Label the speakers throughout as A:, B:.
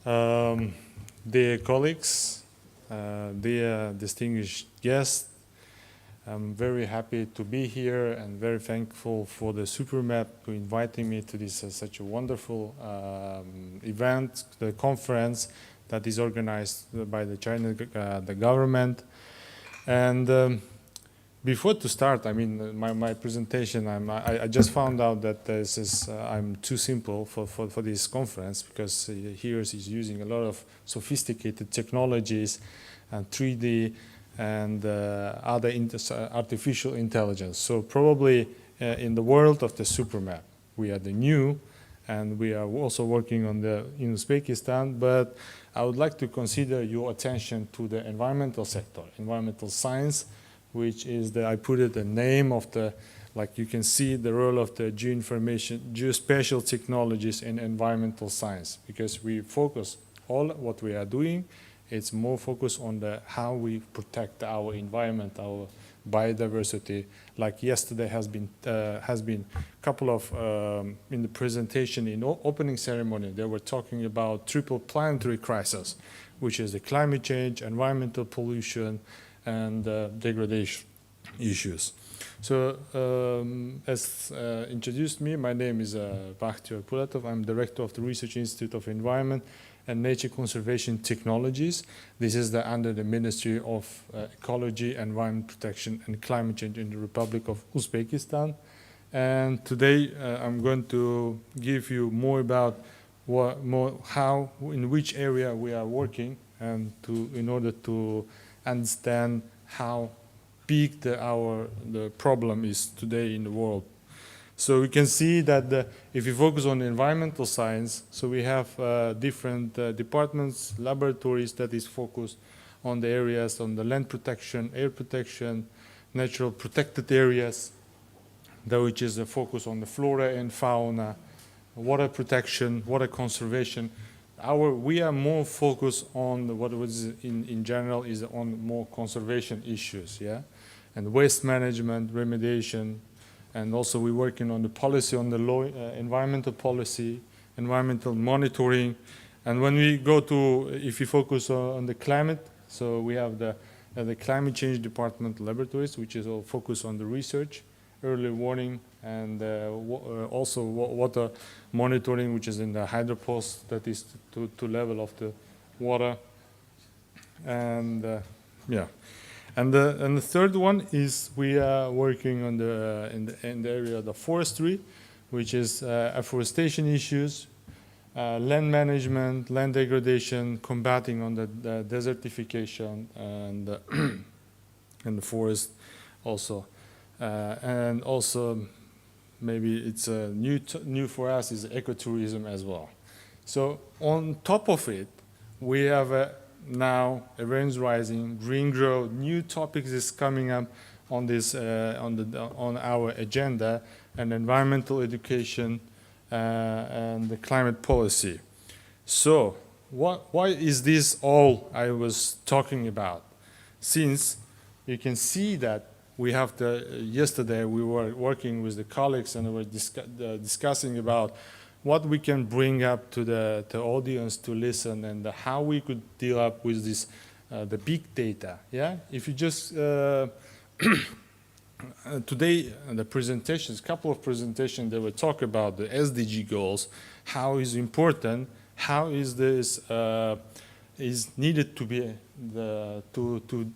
A: Um, Dear colleagues, dear distinguished guests, I'm very happy to be here and very thankful for the Supermap for inviting me to this such a wonderful event, the conference that is organized by the China the government. And before to start, I mean, my presentation, I just found out that this is, I'm too simple for this conference because here is using a lot of sophisticated technologies and 3D and other artificial intelligence. So probably in the world of the Supermap, we are the new, and we are also working on in Uzbekistan, but I would like to consider your attention to the environmental sector, environmental science, which is I put it the name of like you can see the role of the geospatial technologies in environmental science, because we focus all what we are doing, it's more focused on how we protect our environment, our biodiversity. Like yesterday has been a couple of, in the presentation in opening ceremony, they were talking about triple planetary crisis, which is the climate change, environmental pollution, and degradation issues. So as introduced me, my name is Bakhtiar Pulatov. I'm director of the Research Institute of Environment and Nature Conservation Technologies. This is under the Ministry of Ecology, Environment Protection and Climate Change in the Republic of Uzbekistan. And today I'm going to give you more about how, in which area we are working, and in order to understand how big the problem is today in the world. So we can see that if you focus on environmental science, so we have different departments, laboratories that is focused on the areas on the land protection, air protection, natural protected areas, which is a focus on the flora and fauna, water protection, water conservation. We are more focused on what was in general is on more conservation issues, yeah, and waste management, remediation, and also we're working on the policy on the law, environmental policy, environmental monitoring, and when we go to, if you focus on the climate, so we have the climate change department laboratories, which is all focused on the research, early warning, and also water monitoring, which is in the hydropause, that is to level of the water, and yeah. And the third one is we are working on in the area of the forestry, which is afforestation issues, land management, land degradation, combating on the desertification and and the forest also. And also, maybe it's new for us is ecotourism as well. So on top of it, we have now events rising, green growth, new topics is coming up on this on our agenda, and environmental education and the climate policy. So why is this all I was talking about? Since you can see that we have yesterday we were working with the colleagues and we were discussing about what we can bring up to the audience to listen, and how we could deal up with this, the big data. Yeah, if you just today the presentations, couple of presentations, they will talk about the SDG goals, how is important, how is this is needed to be to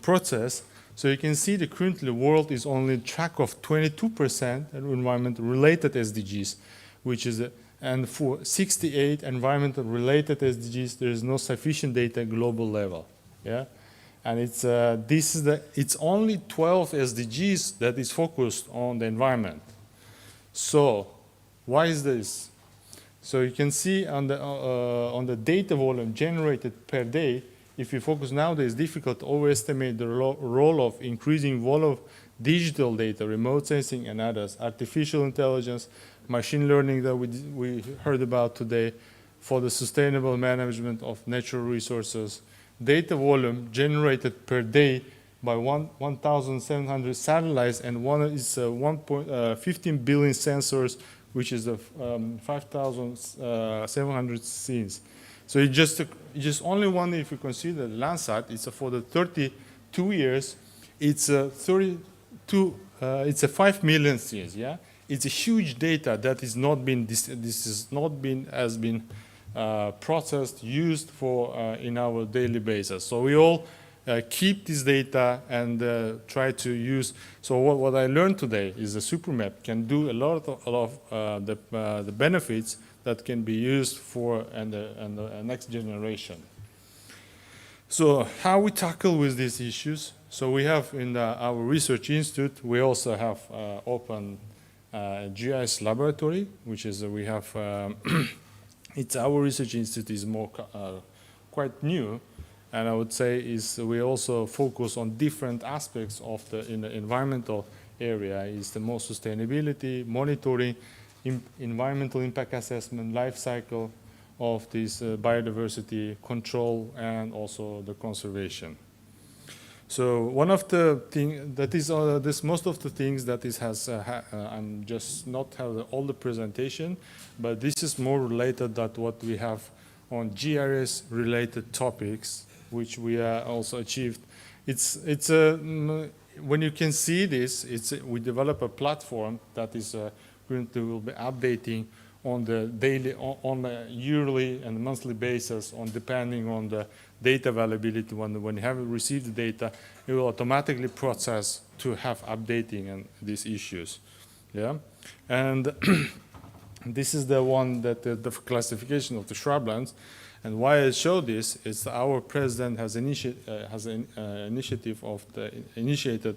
A: process. So you can see that currently the world is only track of 22% environment related SDGs, which is and for 68 environmental related SDGs, there is no sufficient data at global level. Yeah, and it's it's only 12 SDGs that is focused on the environment. So why is this? So you can see on the data volume generated per day. If you focus nowadays, it's difficult to overestimate the role of increasing volume of digital data, remote sensing and others, artificial intelligence, machine learning that we heard about today, for the sustainable management of natural resources. Data volume generated per day by 1,700 satellites, and one is 15 billion sensors, which is 5,700 scenes. So it just only one, if you consider the Landsat, it's for the 32 years, it's a 32, it's a 5 million years, yeah? It's a huge data that is not been, this is not been, has been processed, used for in our daily basis. So we all keep this data and try to use. So what I learned today is the SuperMap can do a lot of the benefits that can be used for the next generation. So how we tackle with these issues? So we have in our research institute, we also have open GIS laboratory, which is we have. It's our research institute is more quite new, and I would say is we also focus on different aspects of in the environmental area. Is the more sustainability, monitoring, environmental impact assessment, life cycle of this biodiversity control, and also the conservation. So one of the things that is this most of the things that is has I'm just not have all the presentation, but this is more related to what we have on GRS related topics, which we also achieved. It's when you can see this, we develop a platform that is going to will be updating on the daily, on a yearly and monthly basis, on depending on the data availability. When you have received the data, it will automatically process to have updating and these issues. Yeah, and this is the one that the classification of the shrublands. And why I show this is our president has an initiative of initiated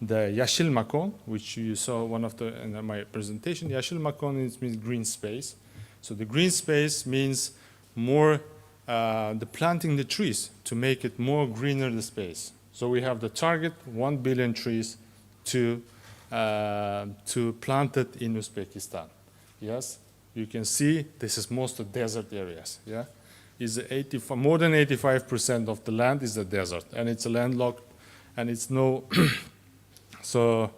A: the Yeşil Makon, which you saw one of the in my presentation. Yeşil Makon means green space. So the green space means more the planting the trees to make it more greener the space. So we have the target 1 billion trees to plant it in Uzbekistan. Yes, you can see this is most of desert areas. Yeah, is more than 85% of the land is a desert, and it's a landlocked, and it's no. So,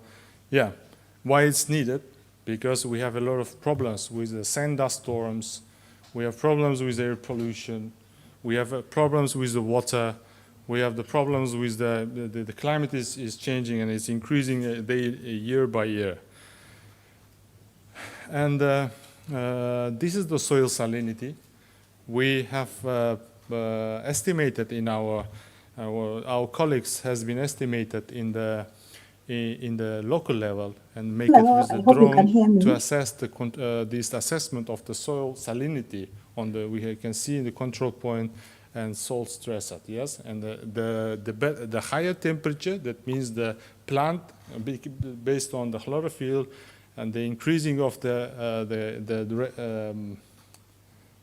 A: yeah, why it's needed? Because we have a lot of problems with the sand dust storms, we have problems with air pollution, we have problems with the water, we have the problems with the climate is changing and it's increasing year by year. And this is the soil salinity. We have estimated in our colleagues has been estimated in the local level and make
B: Hello,
A: it with
B: I
A: the
B: hope you can hear
A: drone
B: me.
A: to assess this assessment of the soil salinity on we can see the control point and salt stress at, yes, and the higher temperature, that means the plant based on the chlorophyll and the increasing of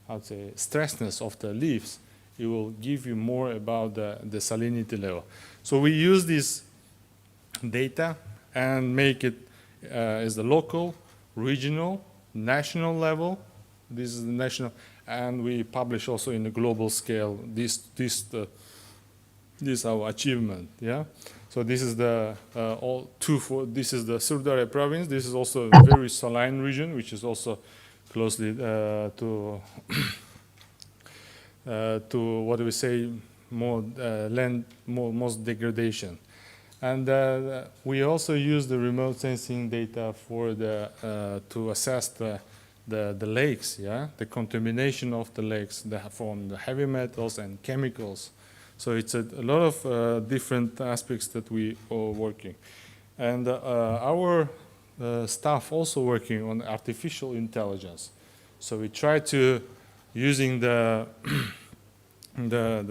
A: how to say stressness of the leaves, it will give you more about the salinity level. So we use this data and make it as the local, regional, national level. This is the national, and we publish also in the global scale. This is our achievement. Yeah. So this is the this is the Surdare province. This is also a very saline region, which is also closely to what do we say, more land, most degradation. And we also use the remote sensing data for to assess the lakes, yeah, the contamination of the lakes from the heavy metals and chemicals. So it's a lot of different aspects that we are working. And our staff also working on artificial intelligence. So we try to using the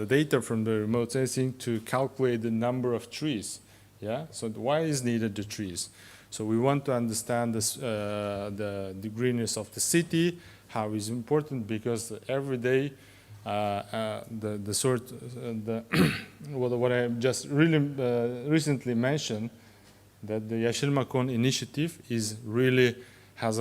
A: data from the remote sensing to calculate the number of trees. Yeah. So why is needed the trees? So we want to understand this, the greenness of the city, how is important, because every day what I just really recently mentioned, that the Yeşil Makon initiative is really has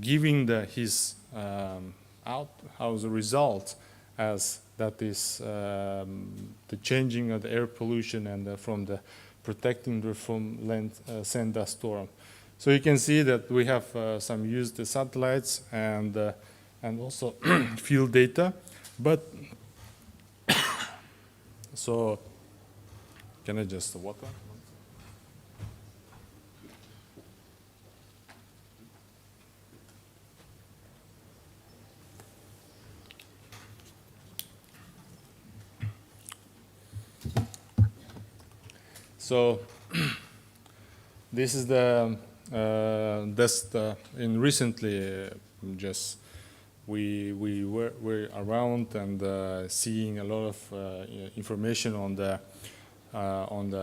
A: giving his as a result as that is the changing of the air pollution and from the protecting from land sand dust storm. So you can see that we have some used satellites and also field data, But, so, can I just water? So, this is the in recently just we were around and seeing a lot of information on the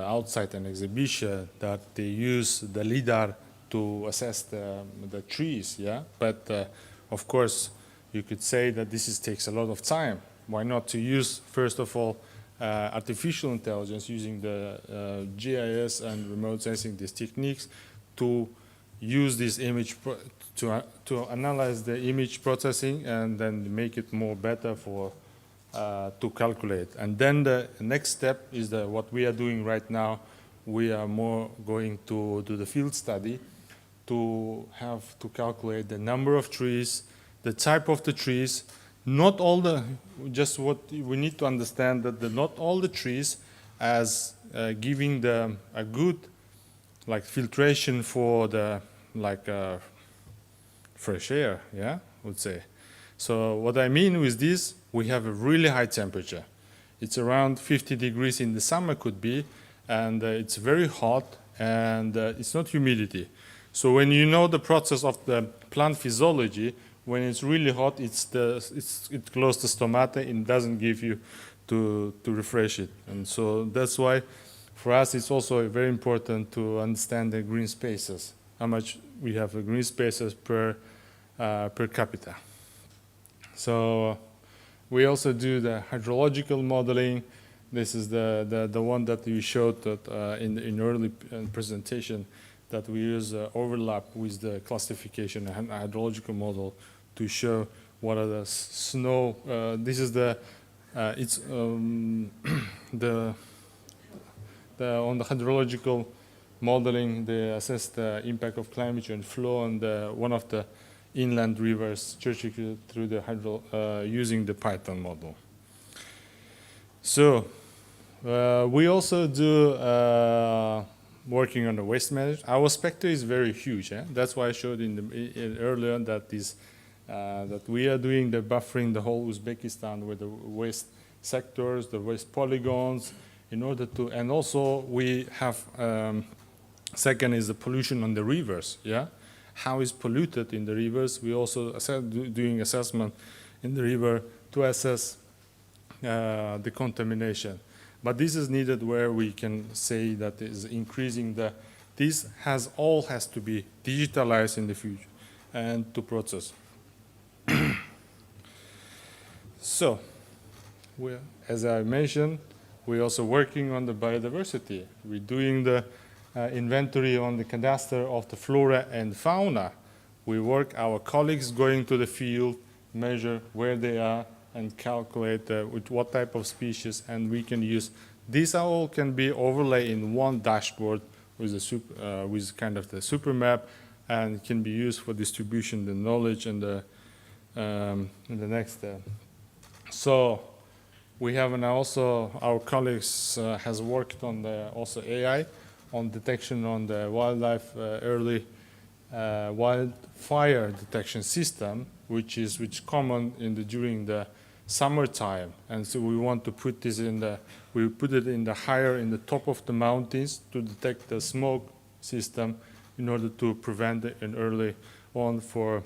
A: outside an exhibition that they use the lidar to assess the trees, yeah. But of course, you could say that takes a lot of time. Why not to use first of all artificial intelligence using the GIS and remote sensing these techniques to use this image to analyze the image processing and then make it more better for to calculate. And then the next step is what we are doing right now. We are more going to do the field study to have to calculate the number of trees, the type of the trees, not all the, just what we need to understand that not all the trees as giving a good like filtration for the fresh air, yeah, I would say. So what I mean with this, we have a really high temperature. It's around 50 degrees in the summer could be, and it's very hot, and it's not humidity. So when you know the process of the plant physiology, when it's really hot, it closes the stomata and doesn't give you to refresh it. And so that's why for us it's also very important to understand the green spaces, how much we have green spaces per capita. So we also do the hydrological modeling. This is the one that we showed that in early presentation, that we use overlap with the classification and hydrological model to show what are the snow. This is it's on the hydrological modeling. They assess the impact of climate change flow on one of the inland rivers through the using the Python model. So we also do working on the waste management. Our spectrum is very huge. That's why I showed earlier that that we are doing the buffering the whole Uzbekistan with the waste sectors, the waste polygons, in order to, and also we have second is the pollution on the rivers. Yeah, how is polluted in the rivers? We also doing assessment in the river to assess the contamination. But this is needed where we can say that is increasing this has to be digitalized in the future and to process. So, as I mentioned, we're also working on the biodiversity. We're doing the inventory on the cadastre of the flora and fauna. Our colleagues going to the field, measure where they are, and calculate with what type of species, and we can use these all can be overlaid in one dashboard with with kind of the super map, and can be used for distribution the knowledge and the next step. So we have now also our colleagues has worked on also AI on detection on the wildlife early wildfire detection system, which common during the summertime, and so we want to put this we put it in the top of the mountains to detect the smoke system in order to prevent an early on for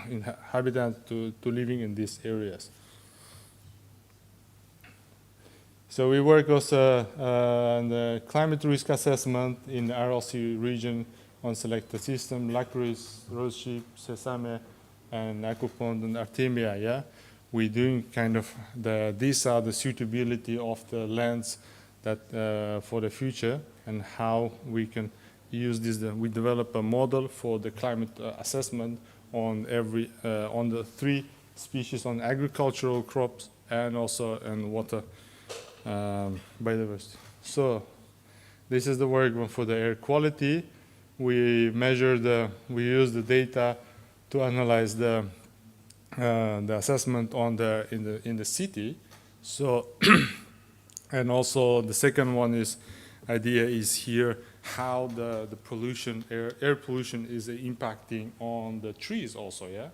A: inhabitants to living in these areas. So we work also on the climate risk assessment in the RLC region on selected system, licorice, rose sheep, sesame, and aquapond and artemia. Yeah, we're doing kind of these are the suitability of the lands that for the future and how we can use this. We develop a model for the climate assessment on on the 3 species on agricultural crops and also on water biodiversity. So this is the work for the air quality. We use the data to analyze the the assessment on in the city. So, and also the second one idea is here how the pollution, air pollution is impacting on the trees also, yeah?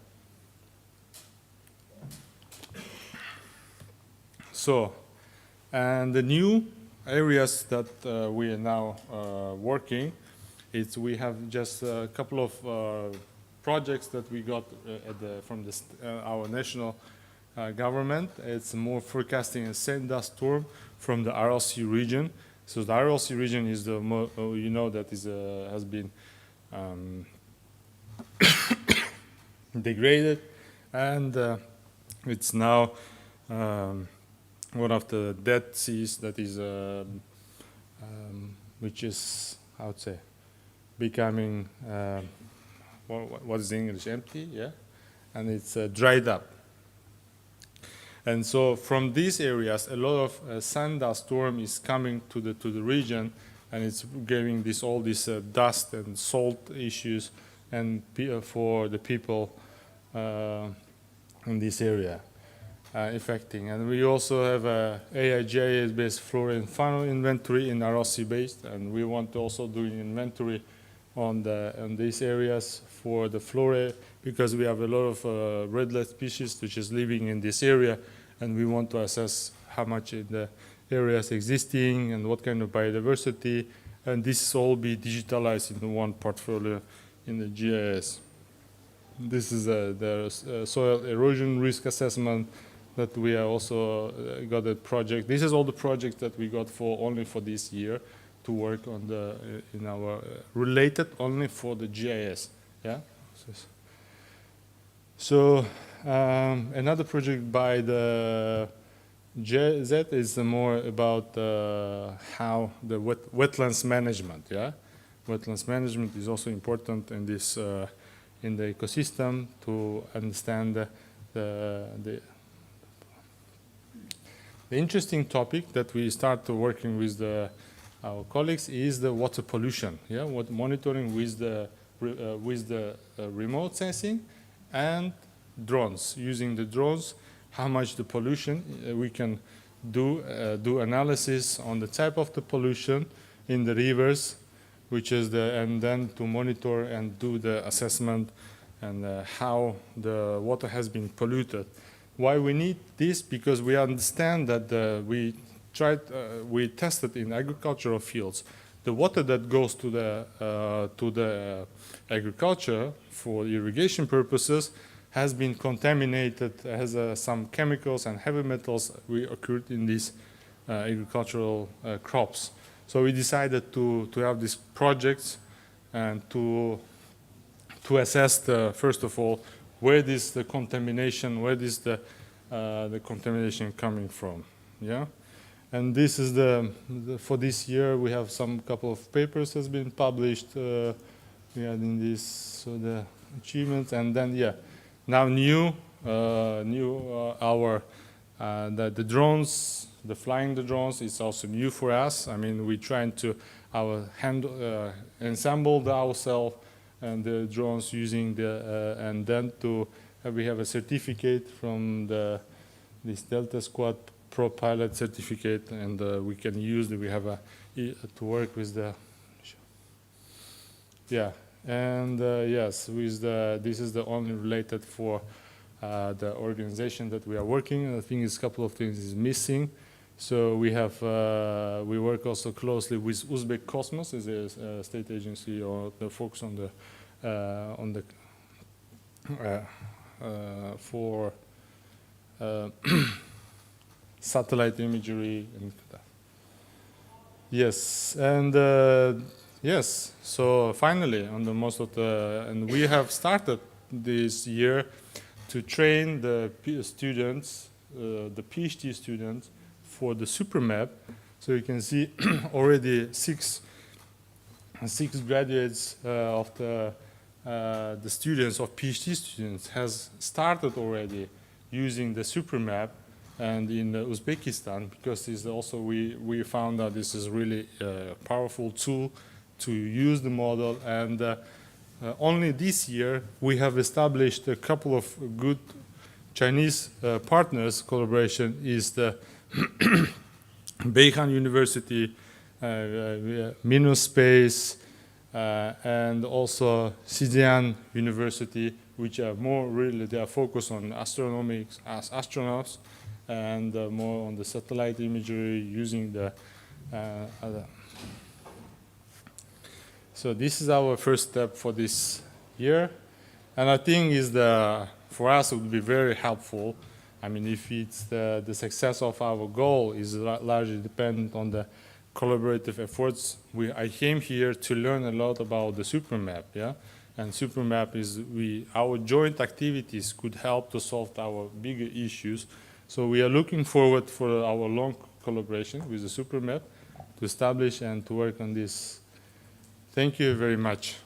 A: So, and the new areas that we are now working, we have just a couple of projects that we got from our national government. It's more forecasting a sand dust storm from the RLC region. So the RLC region is the you know that has been degraded, and it's now one of the dead seas that is which is, I would say, becoming what is the English, empty, yeah, and it's dried up. And so from these areas, a lot of sand dust storm is coming to the region, and it's giving all this dust and salt issues and for the people in this area affecting. And we also have a AIGIS-based flora and fauna inventory in RLC based, and we want to also do an inventory on these areas for the flora, because we have a lot of red-legged species which is living in this area, and we want to assess how much in the areas existing and what kind of biodiversity, and this all be digitalized into one portfolio in the GIS. This is the soil erosion risk assessment that we are also got a project. This is all the projects that we got only for this year to work on in our related only for the GIS. Yeah. So another project by the GIZ is more about how the wetlands management. Yeah, wetlands management is also important in this in the ecosystem to understand the interesting topic that we start working with our colleagues is the water pollution. Yeah, what monitoring with the remote sensing and drones. Using the drones, how much the pollution we can do analysis on the type of the pollution in the rivers, which is and then to monitor and do the assessment and how the water has been polluted. Why we need this? Because we understand that we tested in agricultural fields the water that goes to the agriculture for irrigation purposes has been contaminated, has some chemicals and heavy metals occurred in these agricultural crops. So we decided to have these projects and to assess first of all where is the contamination coming from, yeah. And this is for this year we have some couple of papers has been published. We had in this the achievements, and then now the drones, the flying the drones is also new for us. I mean, we trying to ensemble ourselves and the drones using and then we have a certificate from this Delta Squad Pro Pilot certificate, and we can use we have to work with and yes, with this is the only related for the organization that we are working. I think it's a couple of things is missing. So we have we work also closely with Uzbek Cosmos, is a state agency or the focus on the for satellite imagery and that. Yes, and yes. So finally, on the most of and we have started this year to train the students, the PhD students, for the SuperMap. So you can see already six graduates of the students of PhD students has started already using the SuperMap, and in Uzbekistan, because this also we found that this is really a powerful tool to use the model. And only this year we have established a couple of good Chinese partners collaboration is the Beihang University, Minus Space, and also Xijian University, which are more really, they are focused on astronomics as astronauts, and more on the satellite imagery using the other. So this is our first step for this year, and I think for us it would be very helpful. I mean, if it's the success of our goal is largely dependent on the collaborative efforts. I came here to learn a lot about the SuperMap, yeah? And SuperMap is our joint activities could help to solve our bigger issues. So we are looking forward for our long collaboration with the SuperMap to establish and to work on this. Thank you very much.